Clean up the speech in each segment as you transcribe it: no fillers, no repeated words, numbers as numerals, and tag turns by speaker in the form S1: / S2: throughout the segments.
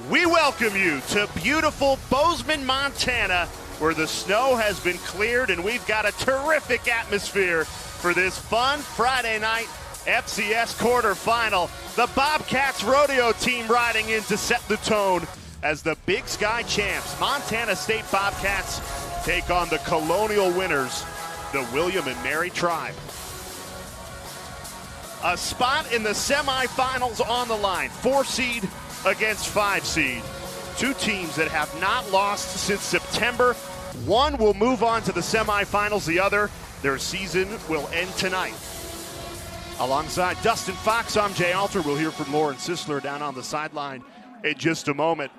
S1: We welcome you to beautiful Bozeman, Montana, where the snow has been cleared and we've got a terrific atmosphere for this fun Friday night FCS quarterfinal. The Bobcats rodeo team riding in to set the tone as the Big Sky champs, Montana State Bobcats, take on the colonial winners, the William and Mary Tribe. A spot in the semifinals on the line, 4 seed against 5 seed. Two teams that have not lost since September. One will move on to the semifinals, the other, their season will end tonight. Alongside Dustin Fox, I'm Jay Alter. We'll hear from Lauren Sisler down on the sideline in just a moment.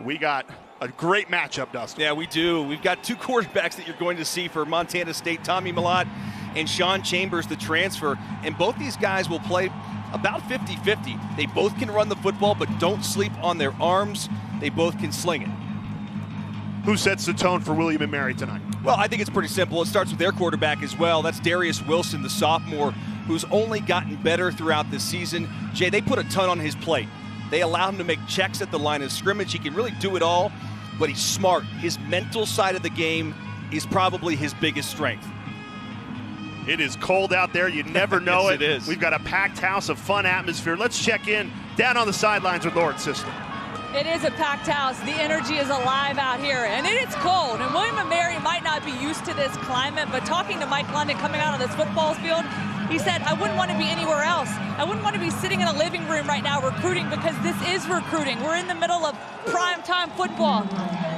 S1: We got a great matchup, Dustin.
S2: Yeah, we do. We've got two quarterbacks that you're going to see for Montana State, Tommy Millott and Sean Chambers, the transfer. And both these guys will play about 50-50. They both can run the football, but don't sleep on their arms. They both can sling it.
S1: Who sets the tone for William and Mary tonight?
S2: Well, I think it's pretty simple. It starts with their quarterback as well. That's Darius Wilson, the sophomore, who's only gotten better throughout this season. Jay, they put a ton on his plate. They allow him to make checks at the line of scrimmage. He can really do it all, but he's smart. His mental side of the game is probably his biggest strength.
S1: It is cold out there. You never know
S2: Yes,
S1: it.
S2: It is.
S1: We've got a packed house, a fun atmosphere. Let's check in down on the sidelines with Lauren Sisler.
S3: It is a packed house. The energy is alive out here, and it is cold. And William and Mary might not be used to this climate, but talking to Mike London coming out of this football field, he said, I wouldn't want to be anywhere else. I wouldn't want to be sitting in a living room right now recruiting, because this is recruiting. We're in the middle of primetime football.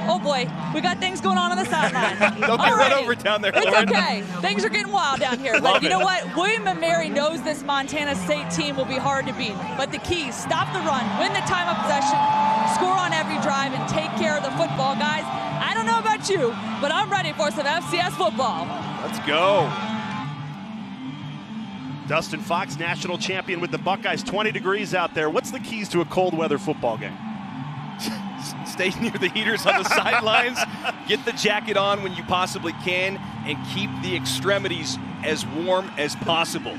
S3: Oh boy, we got things going on the sideline.
S2: Don't get run over down there,
S3: It's
S2: Lauren.
S3: okay. Things are getting wild down here. But you know what? William and Mary knows this Montana State team will be hard to beat. But the key, stop the run, win the time of possession, score on every drive, and take care of the football. Guys, I don't know about you, but I'm ready for some FCS football.
S2: Let's go.
S1: Dustin Fox, national champion with the Buckeyes. 20 degrees out there. What's the keys to a cold weather football game?
S2: Stay near the heaters on the sidelines. Get the jacket on when you possibly can, and keep the extremities as warm as possible.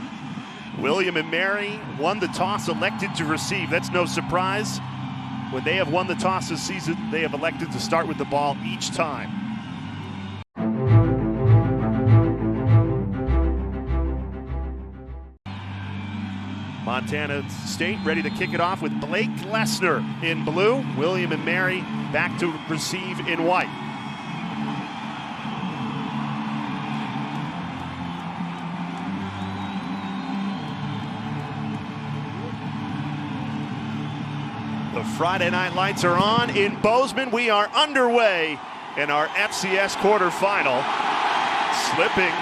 S1: William and Mary won the toss, elected to receive. That's no surprise. When they have won the toss this season, they have elected to start with the ball each time. Montana State ready to kick it off with Blake Lesnar in blue. William and Mary back to receive in white. The Friday night lights are on in Bozeman. We are underway in our FCS quarterfinal. Slipping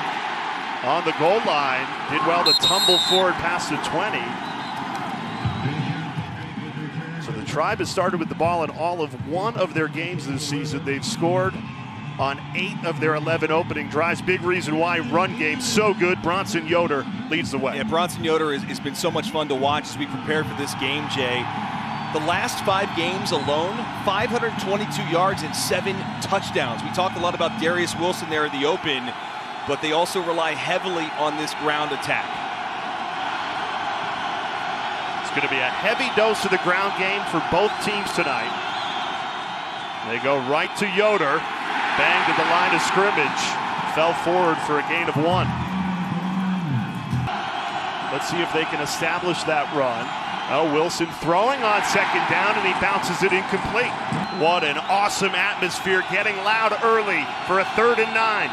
S1: on the goal line, did well to tumble forward past the 20. So the Tribe has started with the ball in all of one of their games this season. They've scored on 8 of their 11 opening drives. Big reason why run game so good. Bronson Yoder leads the way.
S2: Yeah, Bronson Yoder has been so much fun to watch as we prepared for this game, Jay. The last 5 games alone, 522 yards and 7 touchdowns. We talked a lot about Darius Wilson there in the open, but they also rely heavily on this ground attack.
S1: It's going to be a heavy dose of the ground game for both teams tonight. They go right to Yoder, banged at the line of scrimmage, fell forward for a gain of 1. Let's see if they can establish that run. Oh, Wilson throwing on second down, and he bounces it incomplete. What an awesome atmosphere, getting loud early for a 3rd and 9.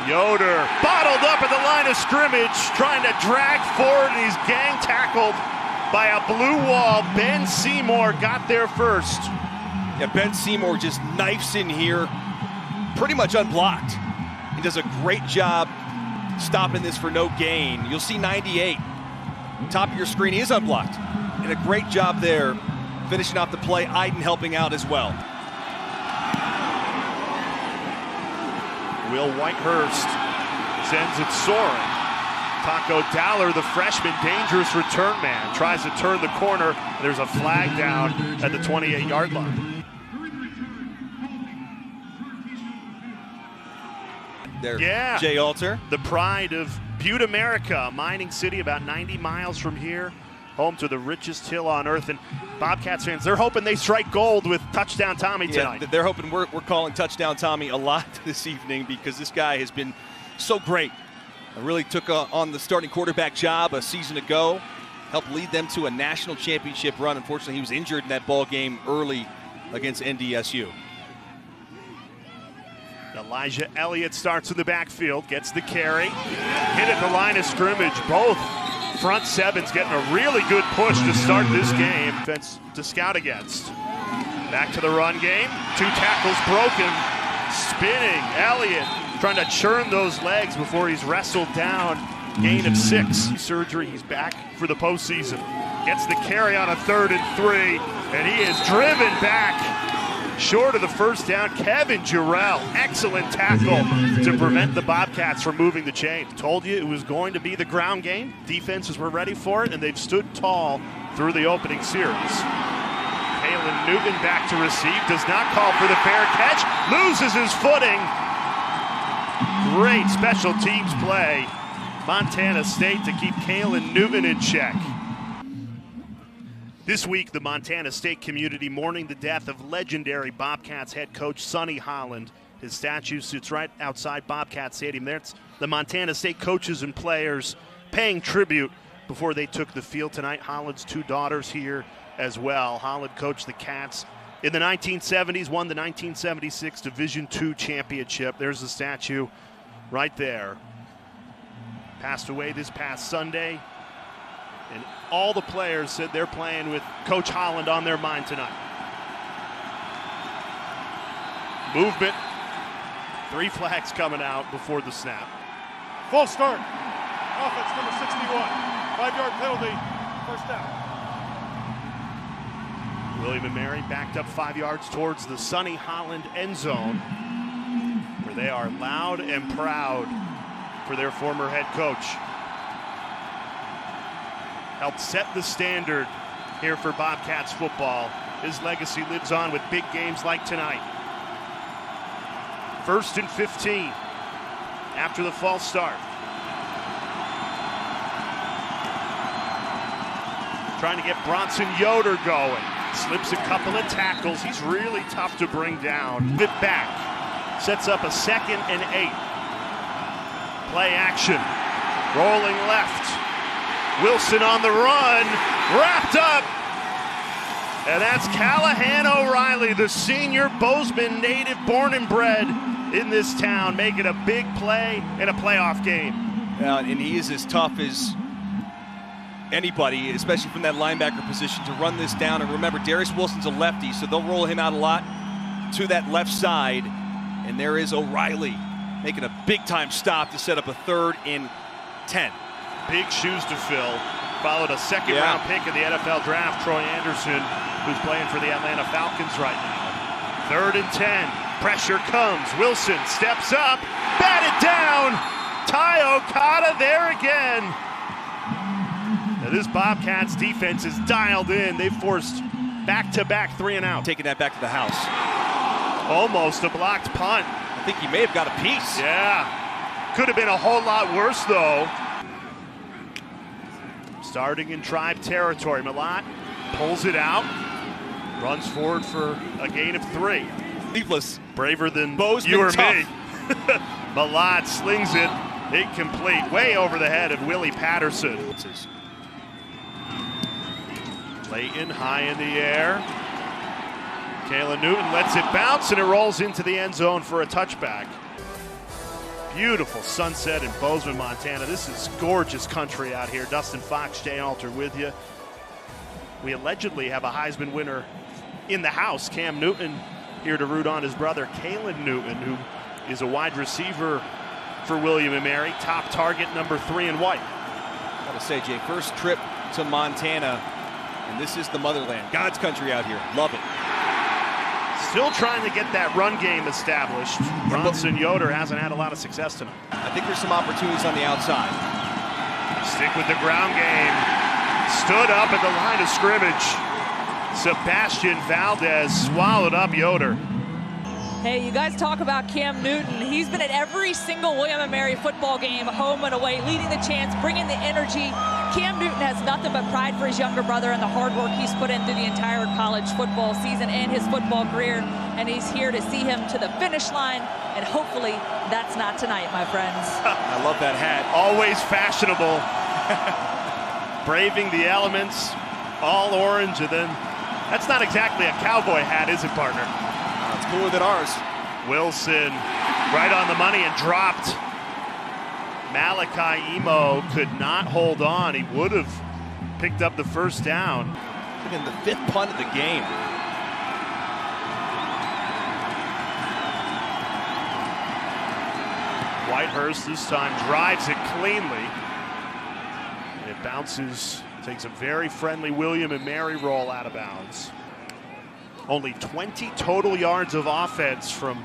S1: Yoder bottled up at the line of scrimmage, trying to drag forward, and he's gang tackled by a blue wall. Ben Seymour got there first.
S2: Yeah, Ben Seymour just knifes in here, pretty much unblocked. He does a great job stopping this for no gain. You'll see 98. Top of your screen, he is unblocked. And a great job there, finishing off the play. Iden helping out as well.
S1: Will Whitehurst sends it soaring. Taco Dowler, the freshman, dangerous return man, tries to turn the corner. There's a flag down at the 28-yard line.
S2: There,
S1: Yeah.
S2: Jay Alter.
S1: The pride of Butte, America, a mining city about 90 miles from here, home to the richest hill on earth. And Bobcats fans, they're hoping they strike gold with Touchdown Tommy tonight.
S2: Yeah, they're hoping we're calling Touchdown Tommy a lot this evening because this guy has been so great. Really took on the starting quarterback job a season ago, helped lead them to a national championship run. Unfortunately, he was injured in that ball game early against NDSU.
S1: Elijah Elliott starts in the backfield, gets the carry, hit at the line of scrimmage. Both front sevens getting a really good push to start this game. Defense to scout against. Back to the run game. 2 tackles broken. Spinning. Elliott trying to churn those legs before he's wrestled down. Gain of 6. Surgery. He's back for the postseason. Gets the carry on a 3rd and 3, and he is driven back. Short of the first down, Kevin Jarrell, excellent tackle to prevent the Bobcats from moving the chain. Told you it was going to be the ground game. Defenses were ready for it, and they've stood tall through the opening series. Kalen Newton back to receive, does not call for the fair catch, loses his footing. Great special teams play. Montana State to keep Kalen Newton in check. This week, the Montana State community mourning the death of legendary Bobcats head coach Sonny Holland. His statue sits right outside Bobcat Stadium. There's the Montana State coaches and players paying tribute before they took the field tonight. Holland's 2 daughters here as well. Holland coached the Cats in the 1970s, won the 1976 Division II championship. There's the statue right there. Passed away this past Sunday. And all the players said they're playing with Coach Holland on their mind tonight. Movement. 3 flags coming out before the snap.
S4: Full start. Offense number 61. 5-yard penalty. First down.
S1: William & Mary backed up 5 yards towards the Sonny Holland end zone, where they are loud and proud for their former head coach. Helped set the standard here for Bobcats football. His legacy lives on with big games like tonight. 1st and 15 after the false start. Trying to get Bronson Yoder going. Slips a couple of tackles. He's really tough to bring down. Bit back. Sets up a 2nd and 8. Play action. Rolling left. Wilson on the run, wrapped up, and that's Callahan O'Reilly, the senior Bozeman native, born and bred in this town, making a big play in a playoff game.
S2: And he is as tough as anybody, especially from that linebacker position, to run this down. And remember, Darius Wilson's a lefty, so they'll roll him out a lot to that left side. And there is O'Reilly making a big-time stop to set up a 3rd and 10.
S1: Big shoes to fill. Followed a 2nd-round pick in the NFL draft, Troy Anderson, who's playing for the Atlanta Falcons right now. 3rd and 10. Pressure comes. Wilson steps up. Batted down. Ty Okada there again. Now this Bobcats defense is dialed in. They've forced back-to-back 3 and out.
S2: Taking that back to the house.
S1: Almost a blocked punt.
S2: I think he may have got a piece.
S1: Yeah. Could have been a whole lot worse, though. Starting in Tribe territory, Malott pulls it out, runs forward for a gain of 3.
S2: Leafless.
S1: Braver than
S2: Bozeman
S1: you or
S2: tough.
S1: me. Malott slings it, incomplete, way over the head of Willie Patterson. Layton high in the air. Kalen Newton lets it bounce, and it rolls into the end zone for a touchback. Beautiful sunset in Bozeman, Montana. This is gorgeous country out here. Dustin Fox, Jay Alter with you. We allegedly have a Heisman winner in the house. Cam Newton here to root on his brother, Kalen Newton, who is a wide receiver for William & Mary. Top target, number 3 in white.
S2: Gotta say, Jay, first trip to Montana, and this is the motherland. God's country out here. Love it.
S1: Still trying to get that run game established. Bronson Yoder hasn't had a lot of success tonight.
S2: I think there's some opportunities on the outside.
S1: Stick with the ground game. Stood up at the line of scrimmage. Sebastian Valdez swallowed up Yoder.
S3: Hey, you guys talk about Cam Newton. He's been at every single William & Mary football game, home and away, leading the chants, bringing the energy. Cam Newton has nothing but pride for his younger brother and the hard work he's put into the entire college football season and his football career. And he's here to see him to the finish line. And hopefully that's not tonight, my friends.
S2: I love that hat.
S1: Always fashionable. Braving the elements, all orange, and then that's not exactly a cowboy hat, is it, partner?
S2: It's cooler than ours.
S1: Wilson right on the money and dropped. Malachi Emo could not hold on. He would have picked up the first down.
S2: In the 5th punt of the game.
S1: Whitehurst this time drives it cleanly. It bounces, takes a very friendly William & Mary roll out of bounds. Only 20 total yards of offense from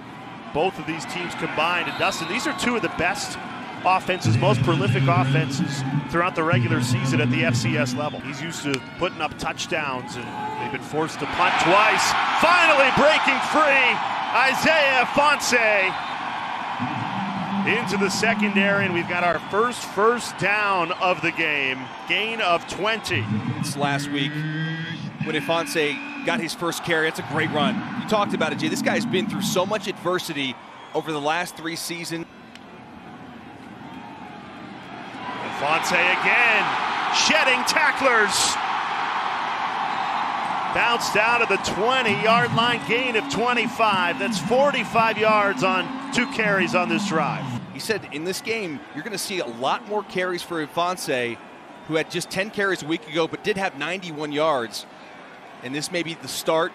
S1: both of these teams combined. And Dustin, these are two of the best offenses, most prolific offenses throughout the regular season at the FCS level. He's used to putting up touchdowns, and they've been forced to punt twice. Finally breaking free, Isaiah Ifanse into the secondary, and we've got our first down of the game. Gain of 20.
S2: It's last week when Ifanse got his first carry. That's a great run. You talked about it, Jay. This guy's been through so much adversity over the last 3 seasons.
S1: Ifanse again, shedding tacklers. Bounced out of the 20-yard line, gain of 25. That's 45 yards on 2 carries on this drive.
S2: He said in this game, you're going to see a lot more carries for Ifanse, who had just 10 carries a week ago, but did have 91 yards. And this may be the start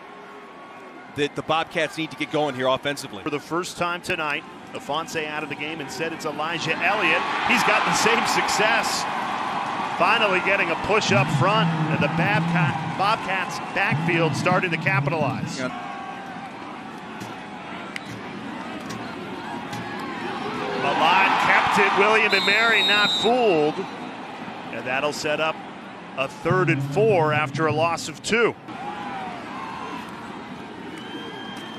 S2: that the Bobcats need to get going here offensively.
S1: For the first time tonight, Ifanse out of the game. Instead, it's Elijah Elliott. He's got the same success. Finally getting a push up front, and the Bobcats backfield starting to capitalize.
S2: Yeah.
S1: Malott kept it. William & Mary not fooled. And that'll set up a 3rd and 4 after a loss of 2.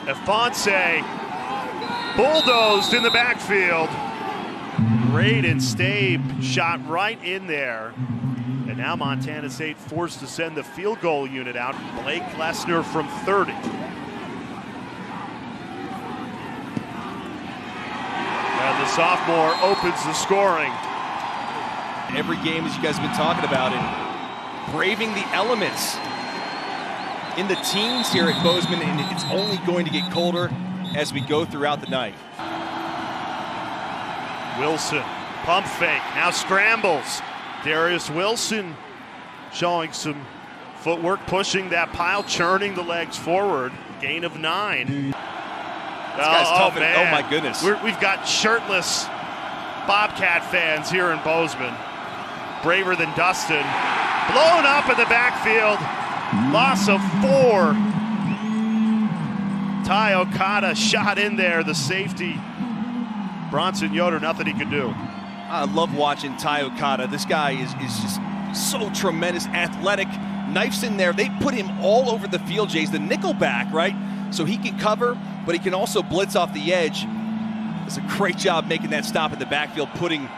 S1: Ifanse bulldozed in the backfield. Braden Stabe shot right in there. And now Montana State forced to send the field goal unit out. Blake Lesnar from 30. And the sophomore opens the scoring.
S2: Every game, as you guys have been talking about it, braving the elements in the teens here at Bozeman, and it's only going to get colder as we go throughout the night.
S1: Wilson, pump fake, now scrambles. Darius Wilson showing some footwork, pushing that pile, churning the legs forward. Gain of 9.
S2: This guy's tough.
S1: Man.
S2: Oh my goodness.
S1: We've got shirtless Bobcat fans here in Bozeman. Braver than Dustin. Blown up in the backfield. Loss of 4. Ty Okada shot in there, the safety. Bronson Yoder, nothing he could do.
S2: I love watching Ty Okada. This guy is just so tremendous, athletic. Knifes in there. They put him all over the field, Jay's the nickel back, right? So he can cover, but he can also blitz off the edge. Does a great job making that stop in the backfield, putting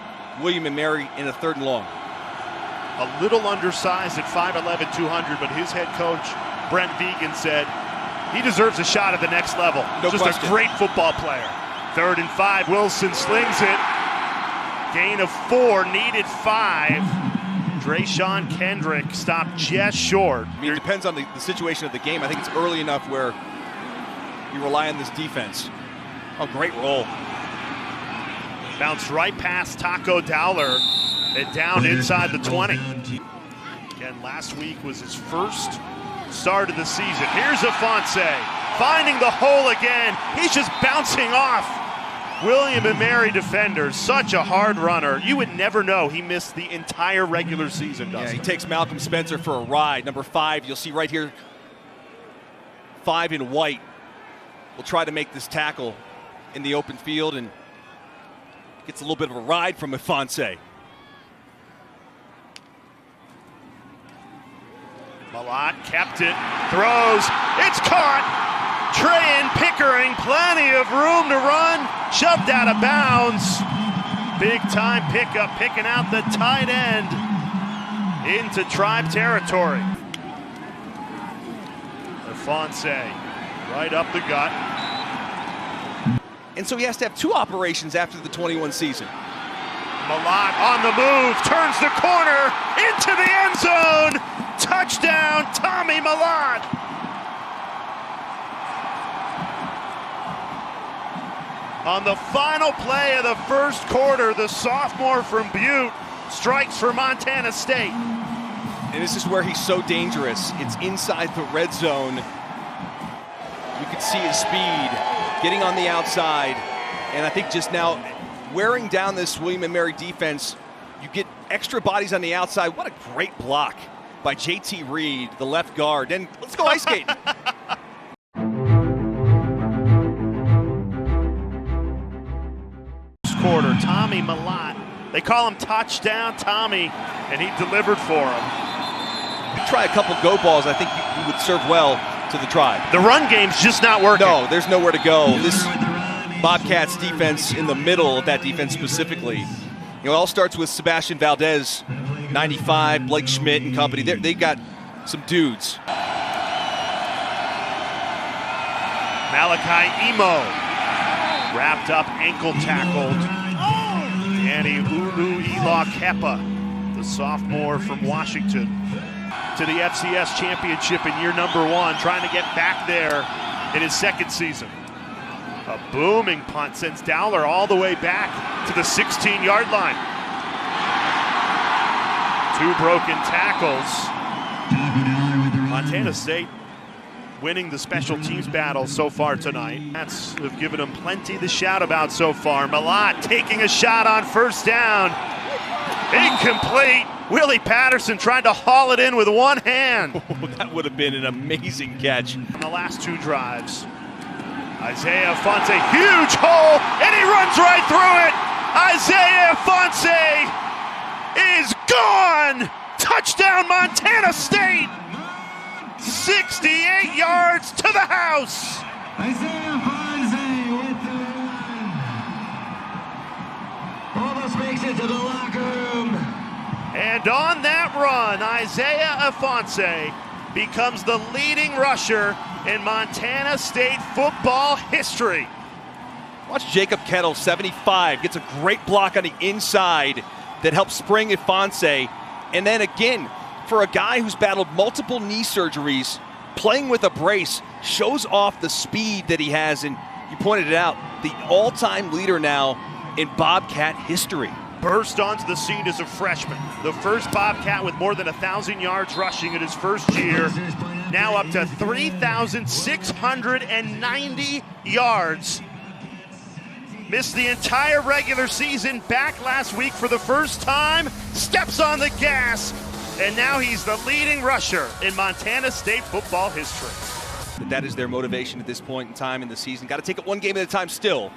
S2: William & Mary in a 3rd and long.
S1: A little undersized at 5'11", 200, but his head coach, Brent Vegan, said he deserves a shot at the next level.
S2: No
S1: Just
S2: question.
S1: a great football player. 3rd and 5, Wilson slings it. Gain of 4, needed 5. Drayshawn Kendrick stopped just short.
S2: I mean, it depends on the situation of the game. I think it's early enough where you rely on this defense. Oh, great roll.
S1: Bounced right past Taco Dowler and down inside the 20. Again, last week was his first start of the season. Here's Ifanse finding the hole again. He's just bouncing off William & Mary defenders. Such a hard runner. You would never know he missed the entire regular season, doesn't
S2: he takes Malcolm Spencer for a ride. Number 5, you'll see right here, 5 in white, will try to make this tackle in the open field and gets a little bit of a ride from Ifanse.
S1: Malott kept it, throws, it's caught! Trey and Pickering, plenty of room to run, shoved out of bounds. Big time pickup, picking out the tight end into Tribe territory. Ifanse, right up the gut.
S2: And so he has to have two operations after the 21 season.
S1: Malott on the move, turns the corner, into the end zone. Touchdown, Tommy Malott. On the final play of the first quarter, the sophomore from Butte strikes for Montana State.
S2: And this is where he's so dangerous. It's inside the red zone. You can see his speed getting on the outside. And I think just now wearing down this William & Mary defense, you get extra bodies on the outside. What a great block by JT Reed, the left guard. And let's go ice skating.
S1: Quarter, Tommy Malott. They call him Touchdown Tommy, and he delivered for him.
S2: Try a couple go balls, I think you would serve well to the Tribe.
S1: The run game's just not working.
S2: No, there's nowhere to go. This Bobcats defense in the middle of that defense specifically. You know, it all starts with Sebastian Valdez, 95, Blake Schmidt and company. They've got some dudes.
S1: Malachi Emo, wrapped up, ankle tackled. Danny Ulu Ela Kepa, the sophomore from Washington, to the FCS championship in year number 1, trying to get back there in his second season. A booming punt sends Dowler all the way back to the 16-yard line. 2 broken tackles. Montana State winning the special teams battle so far tonight. That's have given him plenty to shout about so far. Malott taking a shot on first down. Incomplete. Willie Patterson tried to haul it in with one hand.
S2: That would have been an amazing catch.
S1: In the last 2 drives. Isaiah Ifanse, huge hole, and he runs right through it. Isaiah Ifanse is gone. Touchdown, Montana State. 68 yards to the house.
S5: Isaiah Ifanse with the run. Almost makes it to the locker room.
S1: And on that run, Isaiah Ifanse becomes the leading rusher in Montana State football history.
S2: Watch Jacob Kettle, 75, gets a great block on the inside that helps spring Ifanse. And then again, for a guy who's battled multiple knee surgeries, playing with a brace shows off the speed that he has. And you pointed it out, the all-time leader now in Bobcat history.
S1: Burst onto the scene as a freshman. The first Bobcat with more than 1,000 yards rushing in his first year. Now up to 3,690 yards. Missed the entire regular season, back last week for the first time. Steps on the gas. And now he's the leading rusher in Montana State football history.
S2: That is their motivation at this point in time in the season. Got to take it one game at a time still.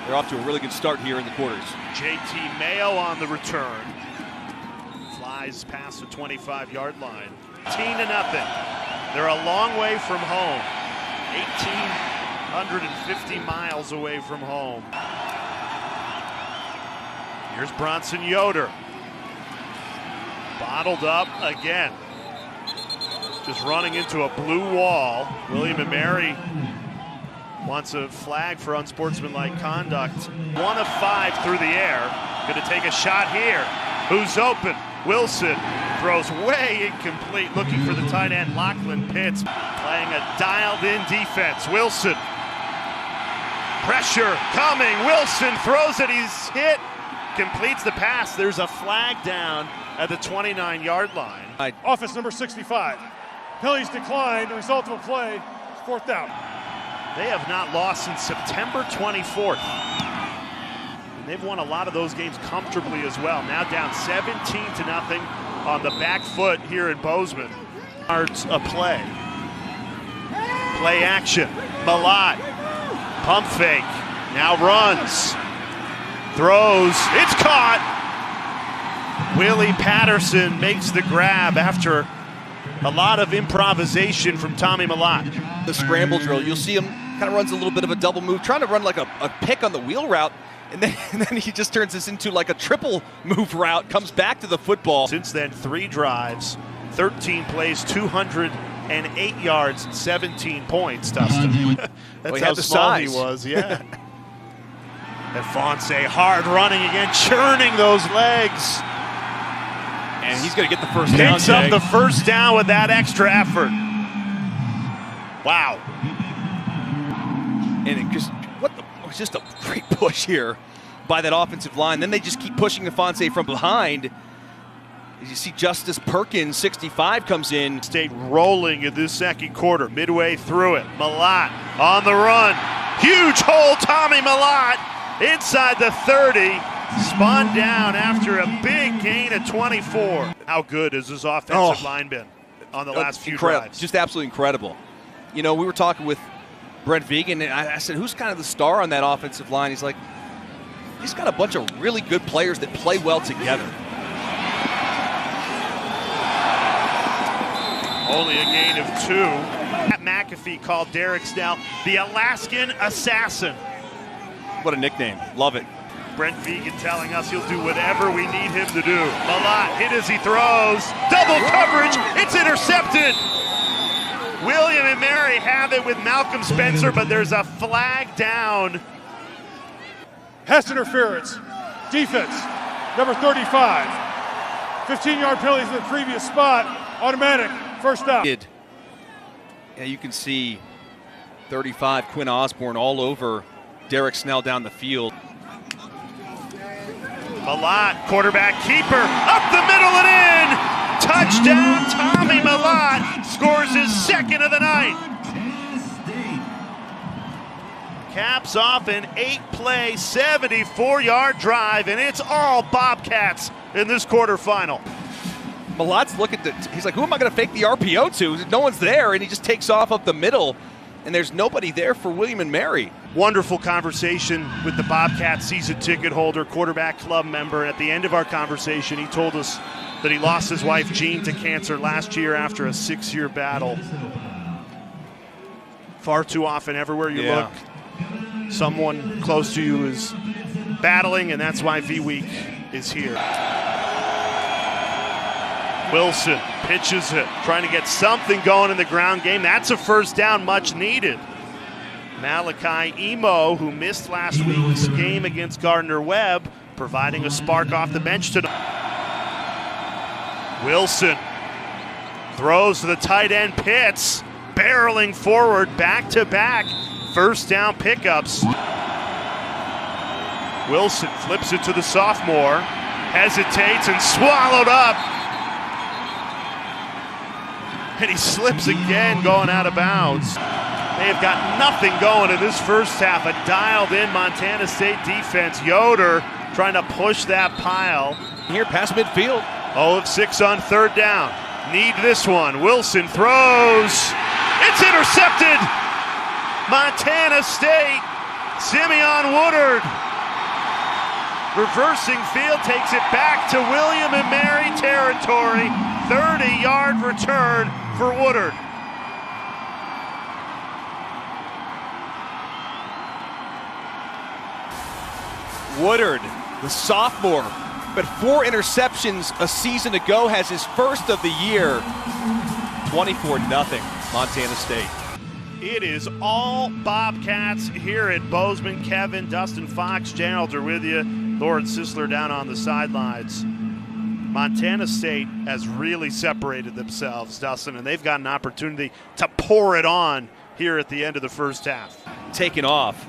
S2: They're off to a really good start here in the quarters.
S1: JT Mayo on the return. Flies past the 25-yard line. 18-0. They're a long way from home. 1,850 miles away from home. Here's Bronson Yoder. Bottled up again. Just running into a blue wall. William & Mary wants a flag for unsportsmanlike conduct. 1 of 5 through the air. Going to take a shot here. Who's open? Wilson throws way incomplete, looking for the tight end, Lachlan Pitts. Playing a dialed-in defense. Wilson. Pressure coming. Wilson throws it. He's hit. Completes the pass. There's a flag down at the 29-yard line.
S4: Office number 65. Penalties declined. The result of a play is 4th down.
S1: They have not lost since September 24th. And they've won a lot of those games comfortably as well. Now down 17-0 on the back foot here in Bozeman. Yards a play. Play action. Malott. Pump fake. Now runs. Throws. It's caught. Willie Patterson makes the grab after A lot of improvisation from Tommy Mellott.
S2: The scramble drill, you'll see him kind of runs a little bit of a double move, trying to run like a pick on the wheel route, and then he just turns this into like a triple move route, comes back to the football.
S1: Since then, 3 drives, 13 plays, 208 yards, 17 points, Dustin. That's how small he was, yeah. Ifanse hard running again, churning those legs.
S2: And he's going to get the first down.
S1: Picks up the first down with that extra effort. Wow.
S2: And it was just a great push here by that offensive line. Then they just keep pushing Ifanse from behind. As you see, Justice Perkins, 65, comes in.
S1: State rolling in this second quarter, midway through it. Mellott on the run. Huge hole, Tommy Mellott inside the 30. Spun down after a big gain of 24. How good has this offensive line been on the last few drives?
S2: Just absolutely incredible. You know, we were talking with Brent Vegan, and I said, who's kind of the star on that offensive line? He's like, he's got a bunch of really good players that play well together.
S1: Only a gain of 2. Matt McAfee called Derek Snell the Alaskan Assassin.
S2: What a nickname. Love it.
S1: Brent Vegan telling us he'll do whatever we need him to do. Mellott hit as he throws. Double coverage. It's intercepted. William and Mary have it with Malcolm Spencer, but there's a flag down.
S4: Pass interference. Defense, number 35. 15-yard penalties in the previous spot. Automatic. First down.
S2: Yeah, you can see 35, Quinn Osborne, all over Derek Snell down the field.
S1: Mellott, quarterback keeper, up the middle and in. Touchdown, Tommy Mellott scores his second of the night. Caps off an 8-play, 74-yard drive, and it's all Bobcats in this quarterfinal.
S2: Mellott's looking he's like, who am I going to fake the RPO to? No one's there, and he just takes off up the middle, and there's nobody there for William and Mary.
S1: Wonderful conversation with the Bobcats season ticket holder, quarterback club member. At the end of our conversation, he told us that he lost his wife Jean to cancer last year after a 6-year battle. Far too often, everywhere you look, someone close to you is battling, and that's why V-Week is here. Wilson pitches it, trying to get something going in the ground game. That's a first down, much needed. Malachi Emo, who missed last week's game against Gardner-Webb, providing a spark off the bench tonight. Wilson throws to the tight end, Pitts, barreling forward, back-to-back first down pickups. Wilson flips it to the sophomore, hesitates and swallowed up. And he slips again, going out of bounds. They have got nothing going in this first half. A dialed-in Montana State defense. Yoder trying to push that pile.
S2: Here, past midfield.
S1: 0 of 6 on third down. Need this one. Wilson throws. It's intercepted. Montana State. Simeon Woodard. Reversing field takes it back to William and Mary territory. 30-yard return for Woodard.
S2: Woodard, the sophomore, but 4 interceptions a season ago, has his first of the year. 24-0, Montana State.
S1: It is all Bobcats here at Bozeman. Kevin, Dustin, Fox, Gerald are with you. Lauren Sisler down on the sidelines. Montana State has really separated themselves, Dustin, and they've got an opportunity to pour it on here at the end of the first half.
S2: Taking off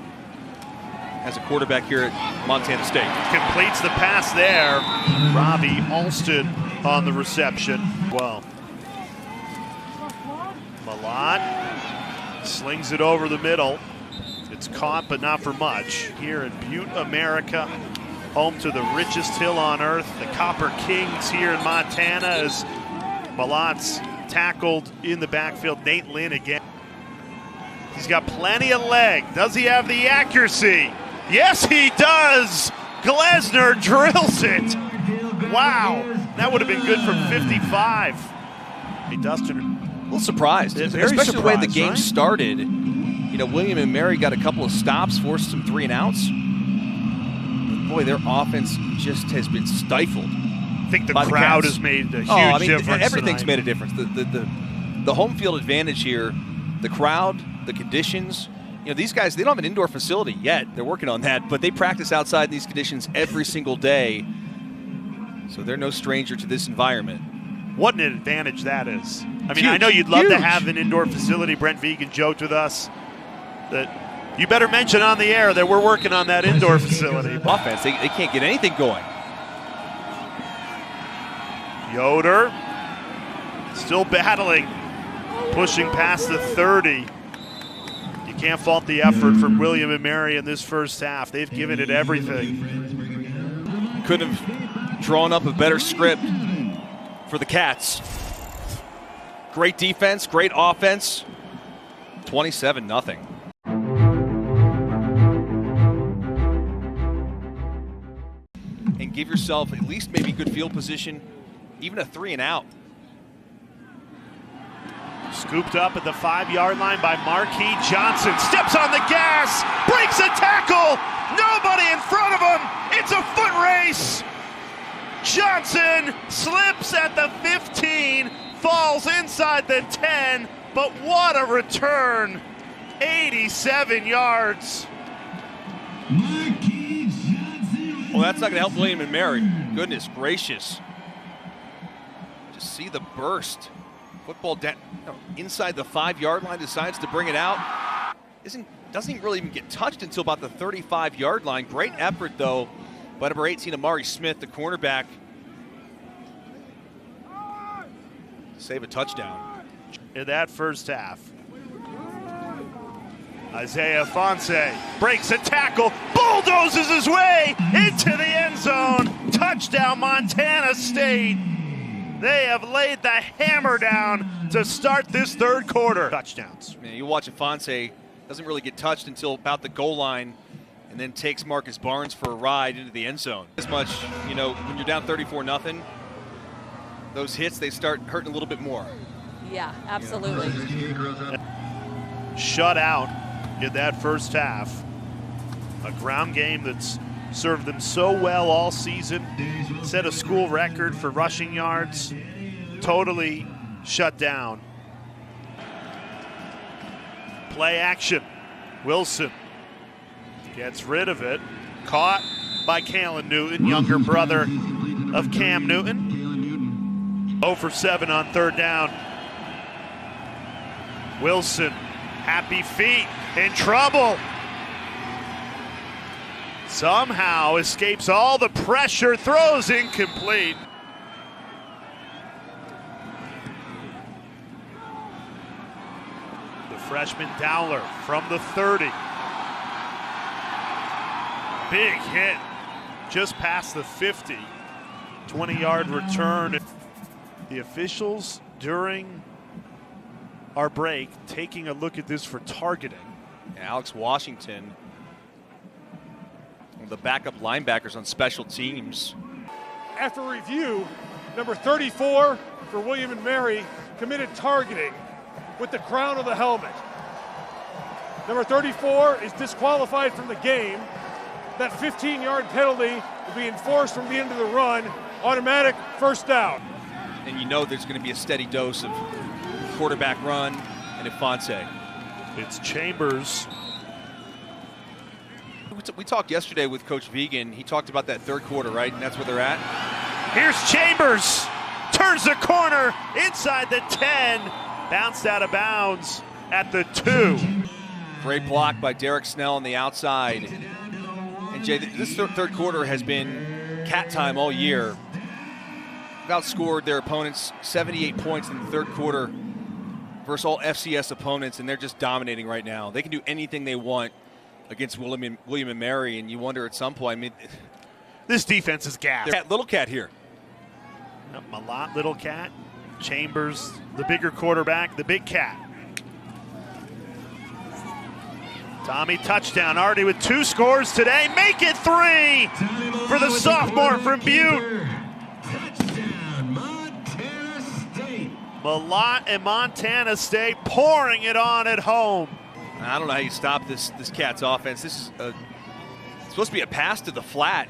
S2: as a quarterback here at Montana State.
S1: Completes the pass there. Robbie Alston on the reception. Well, Mellott slings it over the middle. It's caught, but not for much. Here in Butte, America, home to the richest hill on earth, the Copper Kings here in Montana, as Mellott's tackled in the backfield. Nate Lynn again. He's got plenty of leg. Does he have the accuracy? Yes, he does. Glesner drills it. Wow, that would have been good from 55. Dustin,
S2: A little surprised,
S1: Very
S2: especially the way the
S1: surprised,
S2: game
S1: right?
S2: started. You know, William and Mary got a couple of stops, forced some 3 and outs. But boy, their offense just has been stifled.
S1: I think the
S2: by the
S1: crowd
S2: Cats.
S1: has made a huge difference.
S2: Everything's
S1: tonight.
S2: made a difference. The home field advantage here, the crowd, the conditions. You know, these guys, they don't have an indoor facility yet. They're working on that, but they practice outside in these conditions every single day. So they're no stranger to this environment.
S1: What an advantage that is. I mean,
S2: Huge.
S1: I know you'd love to
S2: Huge.
S1: have an indoor facility. Brent Vegan joked with us that you better mention on the air that we're working on that indoor facility.
S2: Offense, they can't get anything going.
S1: Yoder still battling, pushing past the 30. You can't fault the effort from William and Mary in this first half. They've given it everything.
S2: Couldn't have drawn up a better script for the Cats. Great defense, great offense. 27-0. And give yourself at least maybe good field position, even a 3 and out.
S1: Scooped up at the 5-yard line by Marquis Johnson. Steps on the gas, breaks a tackle. Nobody in front of him. It's a foot race. Johnson slips at the 15, falls inside the 10, but what a return. 87 yards.
S2: Well, that's not going to help William and Mary. Goodness gracious. Just see the burst. Football down, inside the 5-yard line, decides to bring it out. Doesn't really even get touched until about the 35-yard line. Great effort, though, by number 18, Amari Smith, the cornerback. Save a touchdown.
S1: In that first half. Isaiah Ifanse breaks a tackle, bulldozes his way into the end zone. Touchdown, Montana State. They have laid the hammer down to start this third quarter. Touchdowns.
S2: Man, you watch Ifanse, doesn't really get touched until about the goal line, and then takes Marcus Barnes for a ride into the end zone. As much, you know, when you're down 34-0, those hits, they start hurting a little bit more.
S3: Yeah, absolutely.
S1: Shut out in that first half. A ground game that's served them so well all season. Set a school record for rushing yards. Totally shut down. Play action. Wilson gets rid of it. Caught by Kalen Newton, younger brother of Cam Newton. 0 for 7 on third down. Wilson, happy feet, in trouble. Somehow escapes all the pressure, throws incomplete. The freshman Dowler from the 30. Big hit, just past the 50. 20-yard return. The officials during our break taking a look at this for targeting.
S2: Alex Washington, one of the backup linebackers on special teams.
S4: After review, number 34 for William and Mary committed targeting with the crown of the helmet. Number 34 is disqualified from the game. That 15-yard penalty will be enforced from the end of the run. Automatic first down.
S2: And you know there's going to be a steady dose of quarterback run and Ifanse.
S1: It's Chambers.
S2: We talked yesterday with Coach Vegan. He talked about that third quarter, right? And that's where they're at.
S1: Here's Chambers. Turns the corner inside the 10. Bounced out of bounds at the 2.
S2: Great block by Derek Snell on the outside. And Jay, this third quarter has been cat time all year. They've outscored their opponents 78 points in the third quarter versus all FCS opponents, and they're just dominating right now. They can do anything they want against William and Mary, and you wonder at some point, I mean,
S1: this defense is gassed.
S2: Little Cat here.
S1: Malott, Little Cat. Chambers, the bigger quarterback, the big cat. Tommy touchdown, already with 2 scores today. Make it 3 for the sophomore from Butte.
S5: Touchdown, Montana State.
S1: Malott and Montana State pouring it on at home.
S2: I don't know how you stop this Cats offense. This is supposed to be a pass to the flat.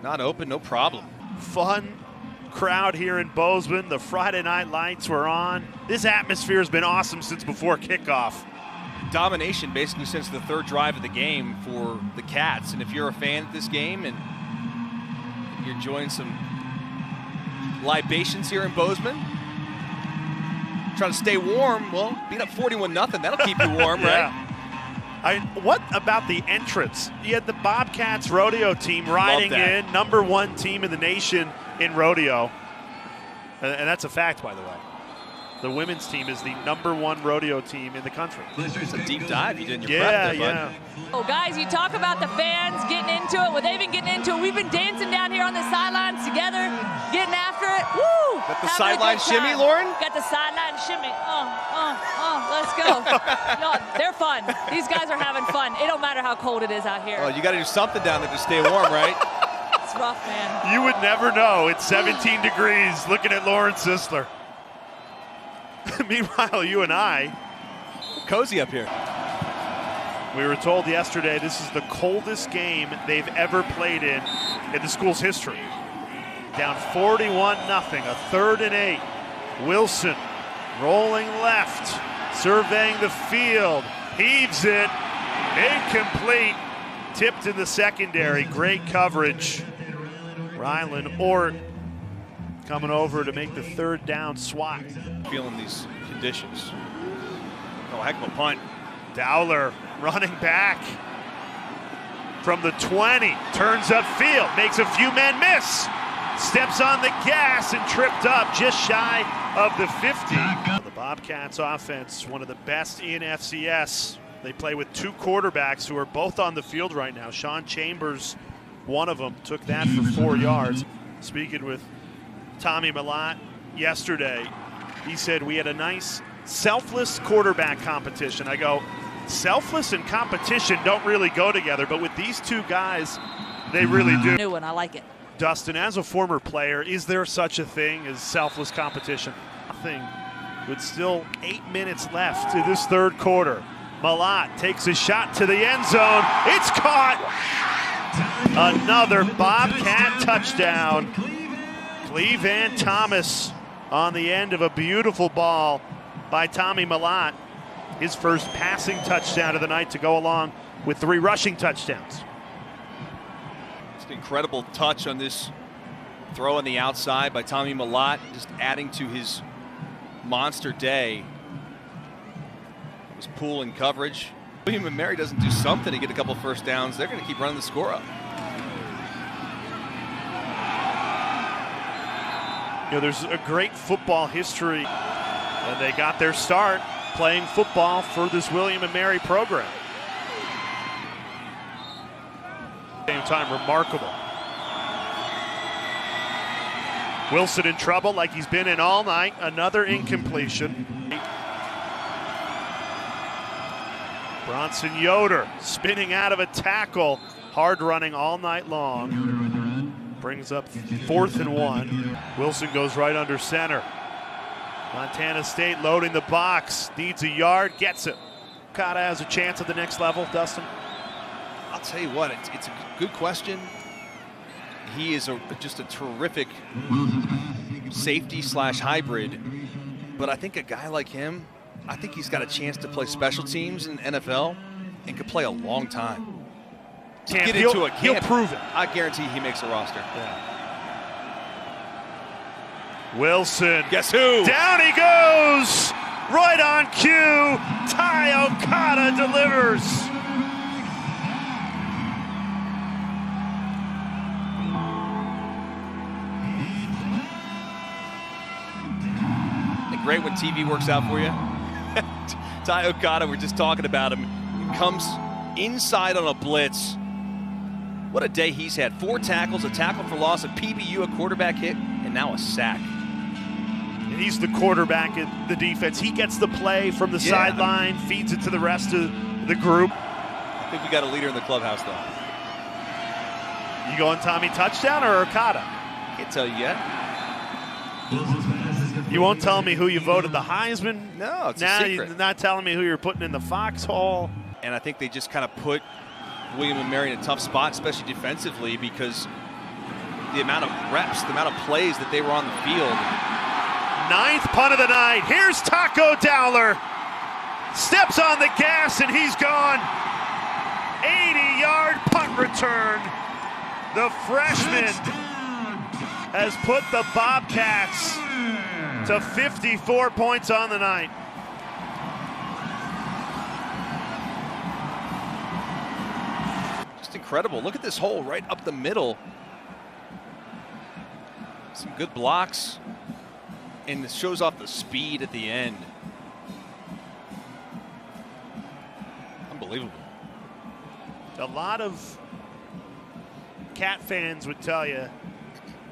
S2: Not open, no problem.
S1: Fun crowd here in Bozeman. The Friday night lights were on. This atmosphere has been awesome since before kickoff.
S2: Domination basically since the third drive of the game for the Cats. And if you're a fan of this game and you're enjoying some libations here in Bozeman, trying to stay warm, well, beat up 41-0, that'll keep you warm,
S1: Yeah.
S2: right?
S1: What about the entrance? You had the Bobcats rodeo team riding in, #1 team in the nation in rodeo. And that's a fact, by the way. The women's team is the #1 rodeo team in the country.
S2: It's a deep dive you did in your prep there, bud.
S3: Oh, guys, you talk about the fans getting into it. Well, they've been getting into it. We've been dancing down here on the sidelines together, getting after it. Woo!
S2: Got the
S3: Having a
S2: sideline
S3: good
S2: shimmy,
S3: time.
S2: Lauren?
S3: Got the sideline shimmy. Let's go. No, they're fun. These guys are having fun. It don't matter how cold it is out here.
S2: Well, you got to do something down there to stay warm, right?
S3: It's rough, man.
S1: You would never know. It's 17 degrees looking at Lauren Sisler. Meanwhile, you and I,
S2: Cozy up here.
S1: we were told yesterday this is the coldest game they've ever played in the school's history. Down 41-0, a 3rd and 8. Wilson rolling left, surveying the field, heaves it, incomplete, tipped in the secondary. Great coverage. Rylan Ort coming over to make the 3rd down swat.
S2: Feeling these conditions. Oh, heck of a punt.
S1: Dowler running back from the 20, turns upfield, makes a few men miss, steps on the gas and tripped up just shy of the 50. The Bobcats offense, one of the best in FCS. They play with 2 quarterbacks who are both on the field right now. Sean Chambers, one of them, took that for 4 yards. Speaking with Tommy Malott yesterday, he said we had a nice selfless quarterback competition. I go, selfless and competition don't really go together, but with these 2 guys, they really do.
S3: New one, I like it.
S1: Dustin, as a former player, is there such a thing as selfless competition? Nothing. With still 8 minutes left in this 3rd quarter. Malott takes a shot to the end zone. It's caught. Another Bobcat touchdown. Cleveland Thomas on the end of a beautiful ball by Tommy Malott. His first passing touchdown of the night to go along with 3 rushing touchdowns.
S2: It's an incredible touch on this throw on the outside by Tommy Malott, just adding to his monster day. It was pool and coverage. William and Mary doesn't do something to get a couple first downs, they're going to keep running the score up.
S1: You know, there's a great football history, and they got their start playing football for this William and Mary program. Same time, remarkable. Wilson in trouble like he's been in all night. Another incompletion. Bronson Yoder spinning out of a tackle. Hard running all night long. Brings up 4th and 1. Wilson goes right under center. Montana State loading the box. Needs a yard, gets it. Kata has a chance at the next level, Dustin?
S2: I'll tell you what, it's a good question. He is just a terrific safety / hybrid. But I think a guy like him, I think he's got a chance to play special teams in the NFL and could play a long time. Get into a camp,
S1: he'll prove it.
S2: I guarantee he makes a roster.
S1: Yeah. Wilson.
S2: Guess who?
S1: Down he goes. Right on cue. Ty Okada delivers.
S2: Isn't it great when TV works out for you? Ty Okada, we're just talking about him. Comes inside on a blitz. What a day he's had. 4 tackles, a tackle for loss, a PBU, a quarterback hit, and now a sack.
S1: He's the quarterback in the defense. He gets the play from the sideline, feeds it to the rest of the group.
S2: I think we got a leader in the clubhouse, though.
S1: You going Tommy touchdown or Okada?
S2: Can't tell you yet.
S1: You won't tell me who you voted the Heisman?
S2: No, it's
S1: now
S2: a secret.
S1: You're not telling me who you're putting in the foxhole.
S2: And I think they just kind of put William and Mary in a tough spot, especially defensively, because the amount of reps, the amount of plays that they were on the field.
S1: 9th punt of the night. Here's Taco Dowler. Steps on the gas and he's gone. 80-yard punt return. The freshman has put the Bobcats to 54 points on the night.
S2: Just incredible. Look at this hole right up the middle. Some good blocks. And it shows off the speed at the end. Unbelievable.
S1: A lot of Cat fans would tell you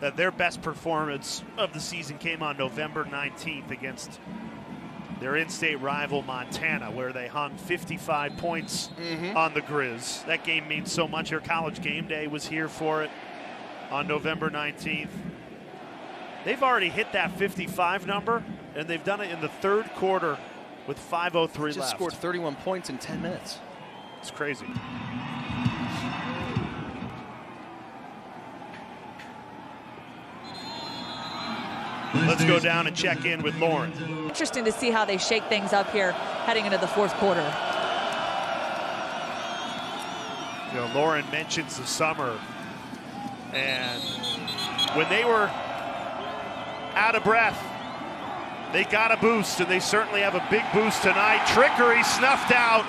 S1: that their best performance of the season came on November 19th against their in-state rival Montana, where they hung 55 points on the Grizz. That game means so much here. College Game Day was here for it on November 19th. They've already hit that 55 number, and they've done it in the third quarter with 5:03 left.
S2: Just scored 31 points in 10 minutes.
S1: It's crazy. Let's go down and check in with Lauren.
S3: Interesting to see how they shake things up here heading into the fourth quarter.
S1: You know, Lauren mentions the summer, and when they were out of breath, they got a boost, and they certainly have a big boost tonight. Trickery snuffed out.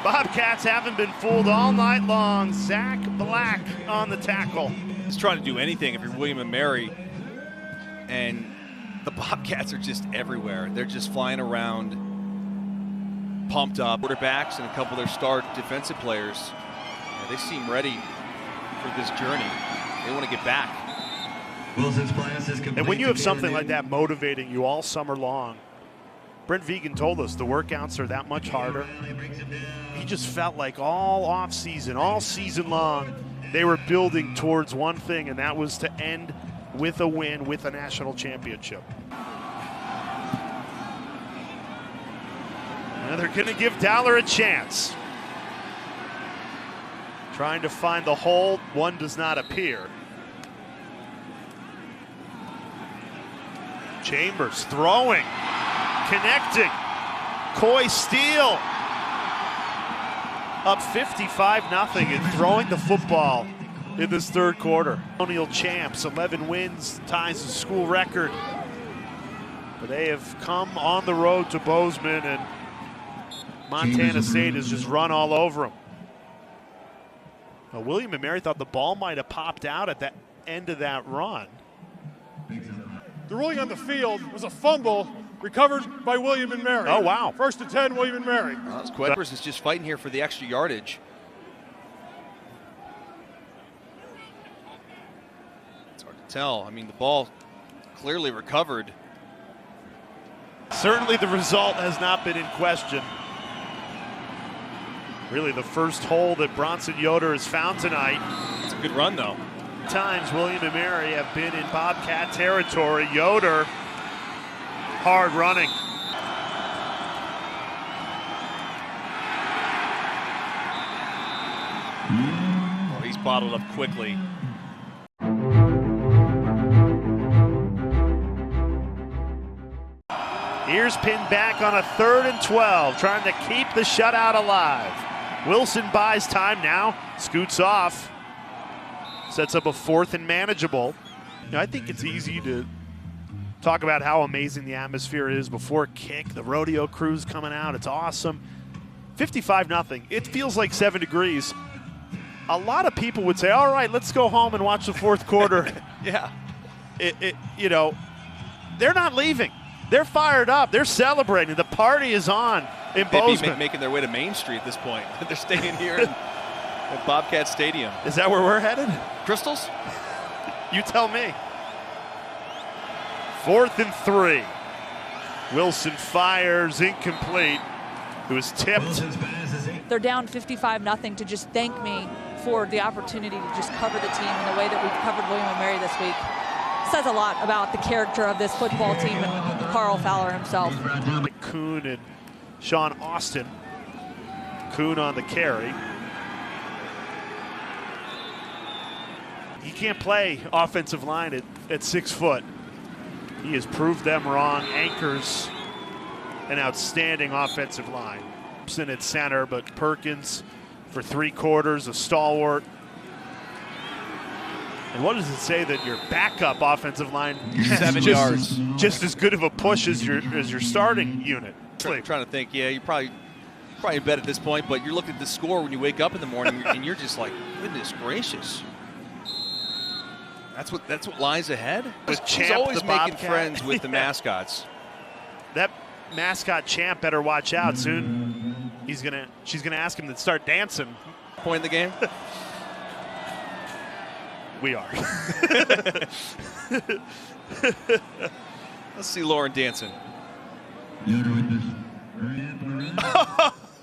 S1: Bobcats haven't been fooled all night long. Zach Black on the tackle.
S2: He's trying to do anything if you're William and Mary. And the Bobcats are just everywhere. They're just flying around, pumped up. Quarterbacks and a couple of their star defensive players, they seem ready for this journey. They want to get back.
S5: Wilson's class is complete.
S1: And when you have something like that motivating you all summer long, Brent Vegan told us the workouts are that much harder. He just felt like all off season, all season long, they were building towards one thing, and that was to end with a win, with a national championship. And they're going to give Dowler a chance. Trying to find the hole. One does not appear. Chambers throwing, connecting. Coy Steele up 55-0 and throwing the football in this third quarter. Colonial champs, 11 wins, ties the school record. But they have come on the road to Bozeman, and Montana State has just run all over them. Now, William and Mary thought the ball might have popped out at the end of that run.
S4: The ruling on the field was a fumble recovered by William and Mary.
S1: Oh, wow.
S4: 1st and 10, William and Mary.
S2: Quebers is just fighting here for the extra yardage. It's hard to tell. I mean, the ball clearly recovered.
S1: Certainly the result has not been in question. Really the first hole that Bronson Yoder has found tonight.
S2: It's a good run, though.
S1: Times William and Mary have been in Bobcat territory. Yoder, hard running.
S2: Oh, he's bottled up quickly.
S1: Here's pinned back on a 3rd and 12, trying to keep the shutout alive. Wilson buys time now, scoots off. Sets up a 4th and manageable. You know, I think it's easy to talk about how amazing the atmosphere is before kick. The rodeo crew's coming out. It's awesome. 55-0. It feels like 7 degrees. A lot of people would say, all right, let's go home and watch the fourth quarter.
S2: Yeah.
S1: You know, they're not leaving. They're fired up. They're celebrating. The party is on in Bozeman.
S2: They'd be making their way to Main Street at this point. They're staying here at Bobcat Stadium.
S1: Is that where we're headed?
S2: Crystals?
S1: You tell me. 4th and 3. Wilson fires, incomplete. It was tipped.
S3: They're down 55-0 to just thank me for the opportunity to just cover the team in the way that we've covered William and Mary this week. says a lot about the character of this football team and Carl Fowler himself.
S1: Kuhn and Sean Austin. Kuhn on the carry. He can't play offensive line at 6 foot. He has proved them wrong. Anchors an outstanding offensive line. At center, but Perkins for 3/4, a stalwart. And what does it say that your backup offensive line
S2: 7 yards,
S1: just as good of a push as your starting unit?
S2: I'm trying to think. Yeah, you're probably in bed at this point, but you're looking at the score when you wake up in the morning, and you're just like, goodness gracious. That's what lies ahead. He's always making friends with the mascots.
S1: That mascot Champ better watch out soon. She's gonna ask him to start dancing.
S2: Point in the game.
S1: We are.
S2: Let's see Lauren dancing.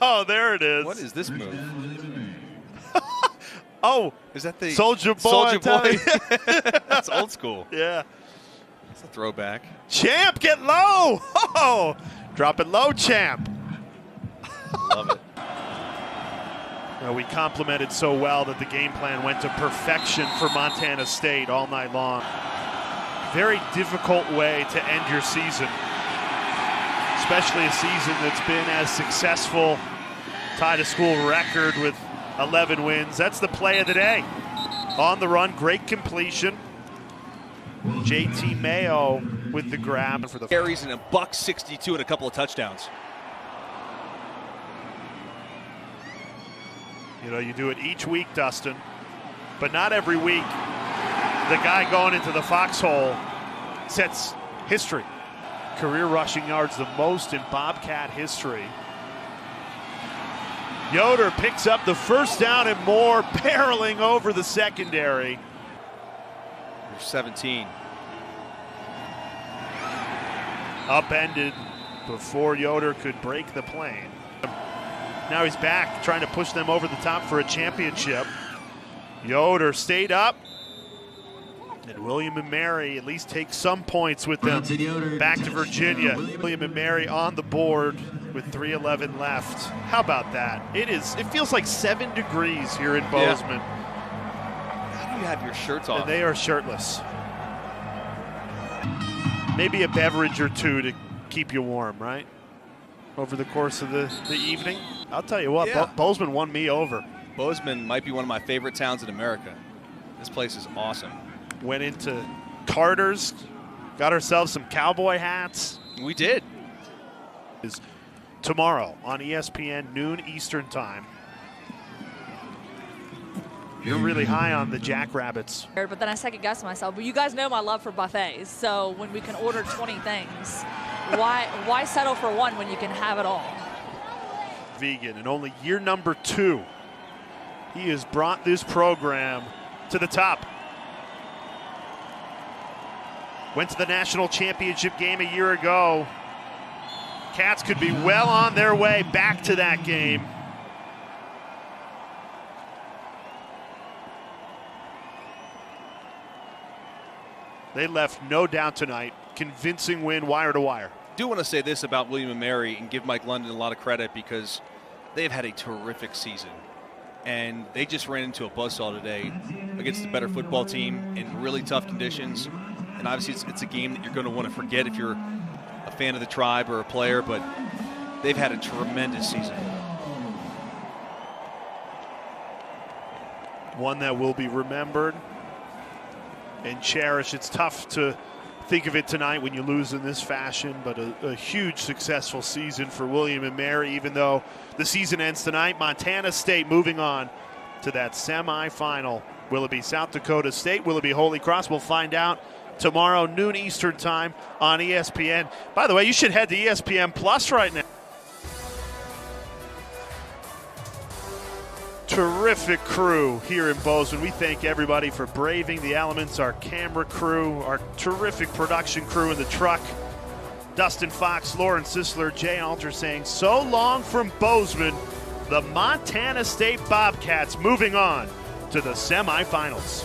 S1: Oh, there it is.
S2: What is this move?
S1: Oh,
S2: is that the
S1: Soldier Boy?
S2: Soldier Boy. That's old school.
S1: Yeah.
S2: It's a throwback.
S1: Champ, get low. Oh, drop it low, Champ.
S2: Love it.
S1: Well, we complimented so well that the game plan went to perfection for Montana State all night long. Very difficult way to end your season, especially a season that's been as successful, tied a school record with 11 wins. That's the play of the day. On the run, great completion. JT Mayo with the grab for the
S2: carries and $162 and a couple of touchdowns.
S1: You know, you do it each week, Dustin, but not every week. The guy going into the foxhole sets history. Career rushing yards, the most in Bobcat history. Yoder picks up the first down and more, barreling over the secondary.
S2: 17.
S1: Upended before Yoder could break the plane. Now he's back, trying to push them over the top for a championship. Yoder stayed up. And William and Mary at least take some points with them back to Virginia. William and Mary on the board with 3:11 left. How about that? It feels like 7 degrees here in Bozeman.
S2: How do you have your shirts off?
S1: And they are shirtless. Maybe a beverage or two to keep you warm, right? Over the course of the evening. I'll tell you what, Bozeman won me over.
S2: Bozeman might be one of my favorite towns in America. This place is awesome.
S1: Went into Carter's, got ourselves some cowboy hats.
S2: We did.
S1: Is tomorrow on ESPN, noon Eastern time. You're really high on the Jackrabbits.
S3: But then I second guessed myself. But you guys know my love for buffets. So when we can order 20 things, why settle for one when you can have it all?
S1: Vegan, and only year number 2. He has brought this program to the top. Went to the national championship game a year ago. Cats could be well on their way back to that game. They left no doubt tonight. Convincing win, wire to wire.
S2: I do want to say this about William and Mary and give Mike London a lot of credit because they've had a terrific season. And they just ran into a buzzsaw today against a better football team in really tough conditions. And obviously it's a game that you're going to want to forget if you're a fan of the tribe or a player, but they've had a tremendous season.
S1: One that will be remembered and cherished. It's tough to think of it tonight when you lose in this fashion, but a huge successful season for William and Mary, even though the season ends tonight. Montana State moving on to that semifinal. Will it be South Dakota State? Will it be Holy Cross? We'll find out tomorrow, noon Eastern time on ESPN. By the way, you should head to ESPN Plus right now. Terrific crew here in Bozeman. We thank everybody for braving the elements, our camera crew, our terrific production crew in the truck. Dustin Fox, Lauren Sisler, Jay Alter saying so long from Bozeman. The Montana State Bobcats moving on to the semifinals.